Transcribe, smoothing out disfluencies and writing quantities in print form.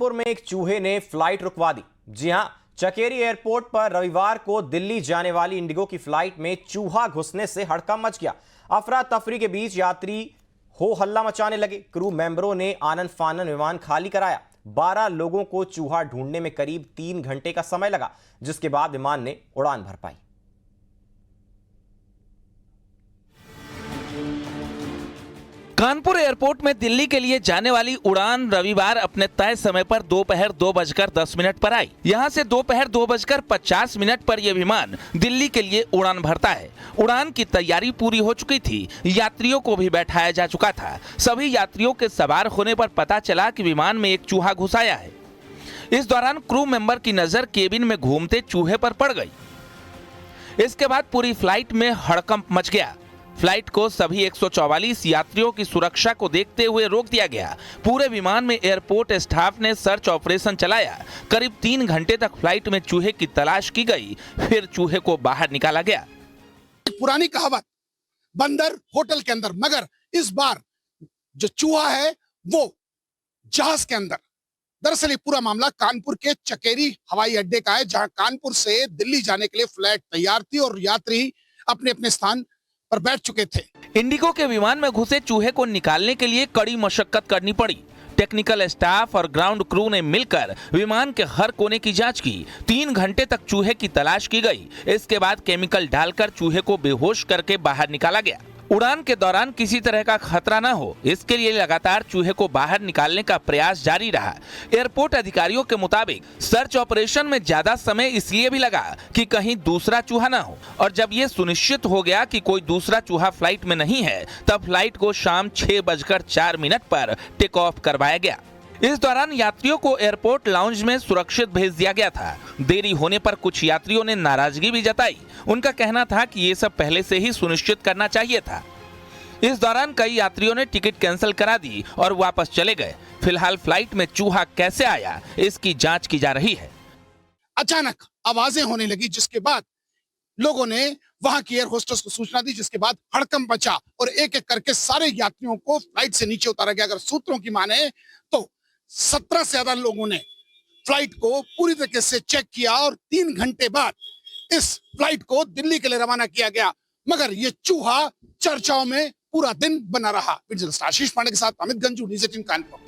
कानपुर में एक चूहे ने फ्लाइट रुकवा दी। जी हां, चकेरी एयरपोर्ट पर रविवार को दिल्ली जाने वाली इंडिगो की फ्लाइट में चूहा घुसने से हड़कंप मच गया। अफरा तफरी के बीच यात्री हो हल्ला मचाने लगे। क्रू मेंबरों ने आनन फानन विमान खाली कराया। 12 लोगों को चूहा ढूंढने में करीब 3 घंटे का समय लगा, जिसके बाद विमान ने उड़ान भर पाई। कानपुर एयरपोर्ट में दिल्ली के लिए जाने वाली उड़ान रविवार अपने तय समय पर दोपहर 2:10 पर आई। यहां से दोपहर 2:50 पर यह विमान दिल्ली के लिए उड़ान भरता है। उड़ान की तैयारी पूरी हो चुकी थी, यात्रियों को भी बैठाया जा चुका था। सभी यात्रियों के सवार होने पर पता चला कि विमान में एक चूहा घुस आया है। इस दौरान क्रू मेंबर की नजर केबिन में घूमते चूहे पर पड़ गई। इसके बाद पूरी फ्लाइट में हड़कंप मच गया। फ्लाइट को सभी 144 यात्रियों की सुरक्षा को देखते हुए रोक दिया गया। पूरे विमान में एयरपोर्ट स्टाफ ने सर्च ऑपरेशन चलाया। करीब 3 घंटे तक फ्लाइट में चूहे की तलाश की गई, फिर चूहे को बाहर निकाला गया। पुरानी कहावत, बंदर होटल के अंदर, मगर इस बार जो चूहा है वो जहाज के अंदर। दरअसल ये पूरा मामला कानपुर के चकेरी हवाई अड्डे का है, जहां कानपुर से दिल्ली जाने के लिए फ्लाइट तैयार थी और यात्री अपने अपने स्थान पर बैठ चुके थे। इंडिगो के विमान में घुसे चूहे को निकालने के लिए कड़ी मशक्कत करनी पड़ी। टेक्निकल स्टाफ और ग्राउंड क्रू ने मिलकर विमान के हर कोने की जांच की। 3 घंटे तक चूहे की तलाश की गई। इसके बाद केमिकल डालकर चूहे को बेहोश करके बाहर निकाला गया। उड़ान के दौरान किसी तरह का खतरा न हो, इसके लिए लगातार चूहे को बाहर निकालने का प्रयास जारी रहा। एयरपोर्ट अधिकारियों के मुताबिक सर्च ऑपरेशन में ज्यादा समय इसलिए भी लगा कि कहीं दूसरा चूहा न हो, और जब ये सुनिश्चित हो गया कि कोई दूसरा चूहा फ्लाइट में नहीं है, तब फ्लाइट को शाम 6:04 पर टेक ऑफ करवाया गया। इस दौरान यात्रियों को एयरपोर्ट लाउंज में सुरक्षित भेज दिया गया था। देरी होने पर कुछ यात्रियों ने नाराजगी भी जताई। उनका कहना था कि ये सब पहले से ही सुनिश्चित करना चाहिए था। इस दौरान कई यात्रियों ने टिकट कैंसिल करा दी और वापस चले गए। फिलहाल फ्लाइट में चूहा कैसे आया, इसकी जांच की जा रही है। अचानक आवाजें होने लगी, जिसके बाद लोगों ने वहां की एयर होस्टेस को सूचना दी, जिसके बाद हड़कंप मचा और एक एक करके सारे यात्रियों को फ्लाइट से नीचे उतारा गया। अगर सूत्रों की माने तो 17 से ज्यादा लोगों ने फ्लाइट को पूरी तरीके से चेक किया और 3 घंटे बाद इस फ्लाइट को दिल्ली के लिए रवाना किया गया। मगर यह चूहा चर्चाओं में पूरा दिन बना रहा। आशीष पांडे के साथ अमित गंजू, न्यूज़ 18 कानपुर।